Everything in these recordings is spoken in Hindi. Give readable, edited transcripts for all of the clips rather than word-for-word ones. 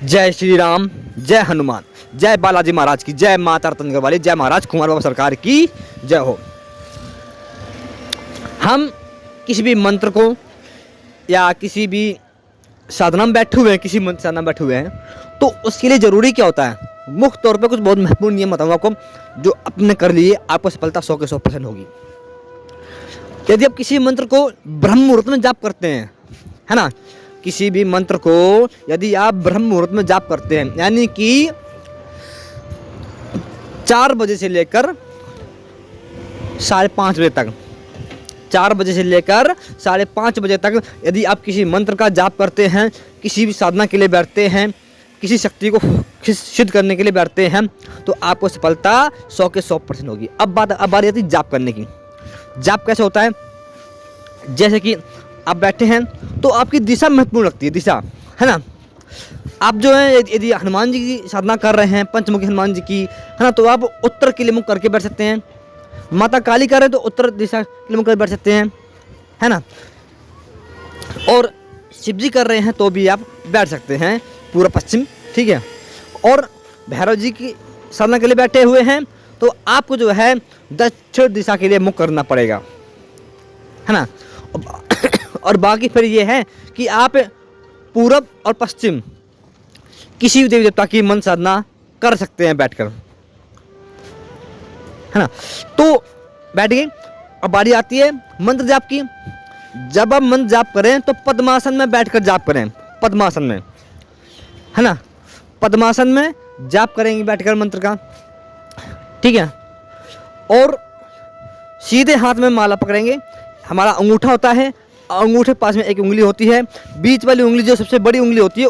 जय श्री राम, जय हनुमान, जय बालाजी महाराज की जय, माता रतनगढ़ वाली जय, महाराज कुंवर बाबा सरकार की जय हो। हम किसी भी मंत्र को या किसी भी साधना में बैठे हुए हैं, किसी मंत्र साधना में बैठे हुए हैं, तो उसके लिए ज़रूरी क्या होता है? मुख्य तौर पे कुछ बहुत महत्वपूर्ण नियम बताऊंगा आपको, जो अपने कर लिए आपको सफलता 100 के 100% होगी। यदि आप किसी मंत्र को ब्रह्म मुहूर्त में जाप करते हैं, है ना, किसी भी मंत्र को यदि आप ब्रह्म मुहूर्त में जाप करते हैं, यानी कि 4 बजे से लेकर 5:30 बजे तक, 4 बजे से लेकर 5:30 बजे तक यदि आप किसी मंत्र का जाप करते हैं, किसी भी साधना के लिए बैठते हैं, किसी शक्ति को सिद्ध करने के लिए बैठते हैं, तो आपको सफलता 100 के 100% होगी। अब बात आती है जाप करने की। जाप कैसे होता है? जैसे कि आप बैठे हैं तो आपकी दिशा महत्वपूर्ण लगती है, दिशा, है ना। आप जो है यदि हनुमान जी की साधना कर रहे हैं, पंचमुखी हनुमान जी की, है ना, तो आप उत्तर के लिए मुख करके बैठ सकते हैं। माता काली कर रहे हैं तो उत्तर दिशा के लिए मुख करके बैठ सकते हैं, है ना। और शिव जी कर रहे हैं तो भी आप बैठ सकते हैं पूर्व पश्चिम, ठीक है। और भैरव जी की साधना के लिए बैठे हुए हैं तो आपको जो है दक्षिण दिशा के लिए मुख करना पड़ेगा, है ना। और बाकी फिर ये है कि आप पूरब और पश्चिम किसी भी देवी देवता की मंत्र साधना कर सकते हैं बैठकर, है ना। तो बैठ गए। अब बारी आती है मंत्र जाप की। जब आप मंत्र जाप करें तो पद्मासन में बैठकर जाप करें, पद्मासन में, है ना। पद्मासन में जाप करेंगे बैठकर मंत्र का, ठीक है। और सीधे हाथ में माला पकड़ेंगे। हमारा अंगूठा होता है, अंगूठे के पास में एक उंगली होती है, बीच वाली उंगली जो सबसे बड़ी उंगली होती है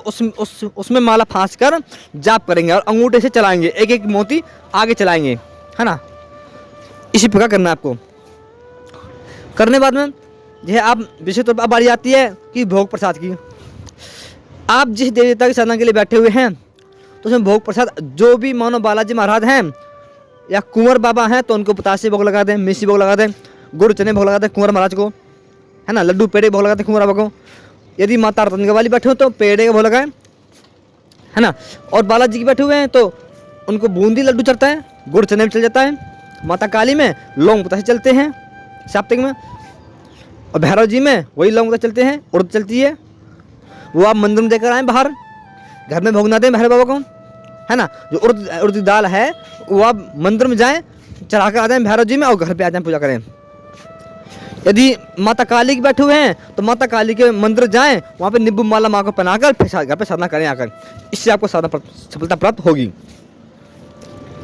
उसमें माला फांस कर जाप करेंगे और अंगूठे से चलाएंगे, एक एक मोती आगे चलाएंगे, है ना। इसी प्रकार करना है आपको। करने बाद में यह आप विशेष तौर पर बारी आती है कि भोग प्रसाद की। आप जिस देवी देवता की साधना के लिए बैठे हुए हैं तो उसमें भोग प्रसाद जो भी मानो बालाजी महाराज हैं या कुंवर बाबा हैं तो उनको बतासे भोग लगा दें, मिर्ची भोग लगा दें, गुड़ चने भोग लगा दें कुंवर महाराज को, है ना। लड्डू पेड़े भोग लगाते हैं कुंवर बाबा को। यदि माता रतनगढ़ वाली बैठे हो तो पेड़े का भोग लगाएं, है ना। और बालाजी की बैठे हुए हैं तो उनको बूंदी लड्डू चलता है, गुड़ चने में चल जाता है। माता काली में लौंग बतासे चलते हैं साप्ताहिक में, और भैरव जी में वही लौंग बतासे चलते हैं, उड़द चलती है। वो आप मंदिर में देकर आएँ, बाहर घर में भोग ना दें भैरव बाबा को, है ना। जो उड़द की दाल है वो आप मंदिर में जाएँ, चढ़ा कर आ जाएँ भैरव जी में, और घर पर आ जाएँ पूजा करें। यदि माता काली के बैठे हुए हैं तो माता काली के मंदिर जाएं, वहाँ पे नींबू माला माँ को पहनाकर फिर घर पे साधना करें आकर। इससे आपको साधना सफलता प्राप्त होगी,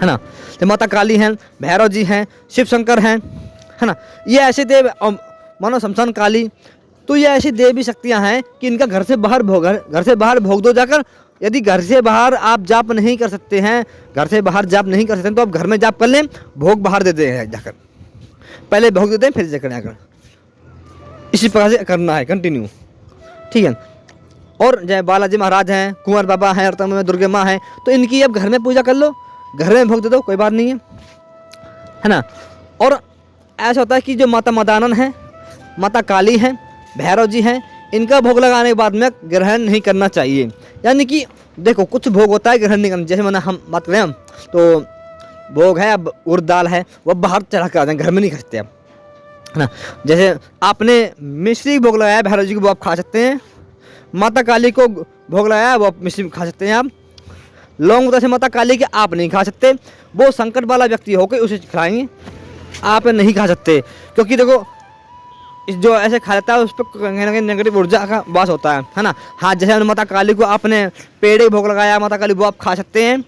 है ना। तो माता काली हैं, भैरव जी हैं, शिव शंकर हैं, है ना। ये ऐसे देव, मानो शमशान काली, तो ये ऐसी देवी शक्तियाँ हैं कि इनका घर से बाहर भोग दो जाकर। यदि घर से बाहर आप जाप नहीं कर सकते हैं, तो आप घर में जाप कर लें, भोग बाहर देते हैं जाकर, पहले भोग देते हैं फिर जाकर आकर। इसी प्रकार से करना है कंटिन्यू, ठीक है। और जय बालाजी महाराज हैं, कुंवर बाबा हैं, रतन में दुर्गे माँ हैं, तो इनकी अब घर में पूजा कर लो, घर में भोग दे दो, कोई बात नहीं है ना। और ऐसा होता है कि जो माता मदानन है, माता काली हैं, भैरव जी हैं, इनका भोग लगाने के बाद में ग्रहण नहीं करना चाहिए। यानी कि देखो कुछ भोग होता है ग्रहण नहीं करना, जैसे मैंने हम बात करें हम तो भोग है, अब उड़द दाल है, वह बाहर चढ़ा कर आ जाए, घर में नहीं खाते आप, है ना। जैसे आपने मिश्री भोग लगाया भैरव जी को, वो आप खा सकते हैं। माता काली को भोग लगाया, वो आप मिश्री खा सकते हैं। आप लौंग जैसे माता काली के आप नहीं खा सकते, वो संकट वाला व्यक्ति होकर उसे खिलाएंगे, आप नहीं खा सकते। क्योंकि देखो जो ऐसे खा लेता है उस पर कहीं ना कहीं नेगेटिव ऊर्जा का वास होता है ना। हाँ, जैसे माता काली को आपने पेड़े भोग लगाया, माता काली वो आप खा सकते हैं।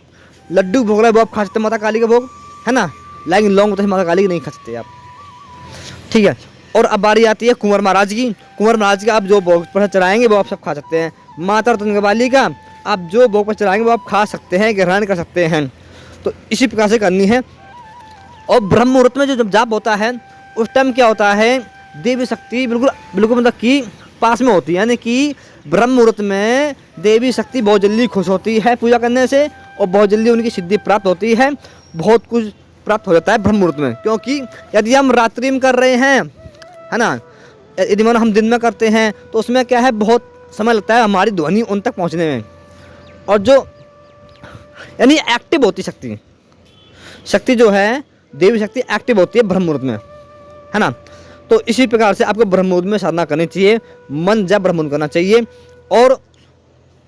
लड्डू भोग लगाए वो आप खा सकते हैं माता काली का भोग, है ना। लेकिन लौंग तो माता काली की नहीं खा सकते आप, ठीक है। और अब बारी आती है कुंवर महाराज की। कुंवर महाराज का आप जो भोग पर चढ़ाएंगे वो आप सब खा सकते हैं। माता रतनगढ़ वाली का आप जो भोग पर चढ़ाएंगे वो आप खा सकते हैं, ग्रहण कर सकते हैं। तो इसी प्रकार से करनी है। और ब्रह्म मुहूर्त में जो जब जाप होता है उस टाइम क्या होता है, देवी शक्ति बिल्कुल मतलब कि पास में होती है। यानी कि ब्रह्म मुहूर्त में देवी शक्ति बहुत जल्दी खुश होती है पूजा करने से, और बहुत जल्दी उनकी सिद्धि प्राप्त होती है, बहुत कुछ प्राप्त हो जाता है ब्रह्म मुहूर्त में। क्योंकि यदि हम रात्रि में कर रहे हैं, है ना, यदि मानो हम दिन में करते हैं तो उसमें क्या है, बहुत समय लगता है हमारी ध्वनि उन तक पहुंचने में। और जो यानी एक्टिव होती शक्ति, शक्ति जो है देवी शक्ति एक्टिव होती है ब्रह्म मुहूर्त में, है ना। तो इसी प्रकार से आपको ब्रह्म मुहूर्त में साधना करनी चाहिए, मन जब ब्रह्म मुहूर्त करना चाहिए। और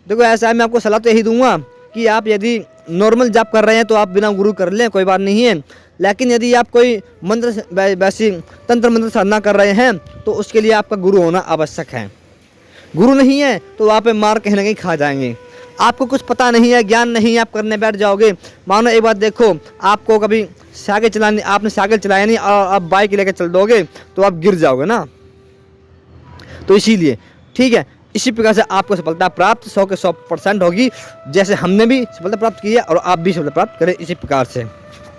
देखो ऐसा है, मैं आपको सलाह तो यही दूंगा कि आप यदि नॉर्मल जाप कर रहे हैं तो आप बिना गुरु कर लें, कोई बात नहीं है। लेकिन यदि आप कोई मंत्र वैसी तंत्र मंत्र साधना कर रहे हैं तो उसके लिए आपका गुरु होना आवश्यक है। गुरु नहीं है तो आप मार कहीं ना कहीं खा जाएंगे। आपको कुछ पता नहीं है, ज्ञान नहीं है, आप करने बैठ जाओगे। मानो एक बात देखो, आपको कभी साइकिल चलानी, आपने साइकिल चलाया नहीं और आप बाइक लेकर चल दोगे तो आप गिर जाओगे ना। तो इसीलिए ठीक है, इसी प्रकार से आपको सफलता प्राप्त 100 के 100% होगी, जैसे हमने भी सफलता प्राप्त की है और आप भी सफलता प्राप्त करें इसी प्रकार से,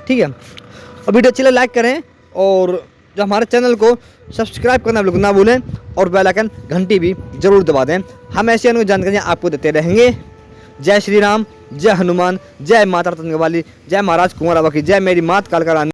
ठीक है। और वीडियो अच्छी लगे लाइक करें और जो हमारे चैनल को सब्सक्राइब करना बिल्कुल ना भूलें और बेल आइकन घंटी भी जरूर दबा दें। हम ऐसी अनेक जानकारियाँ आपको देते रहेंगे। जय श्री राम, जय हनुमान, जय माता रत्न वाली, जय महाराज कुंवर बाबा की, जय मेरी मात कालका रानी।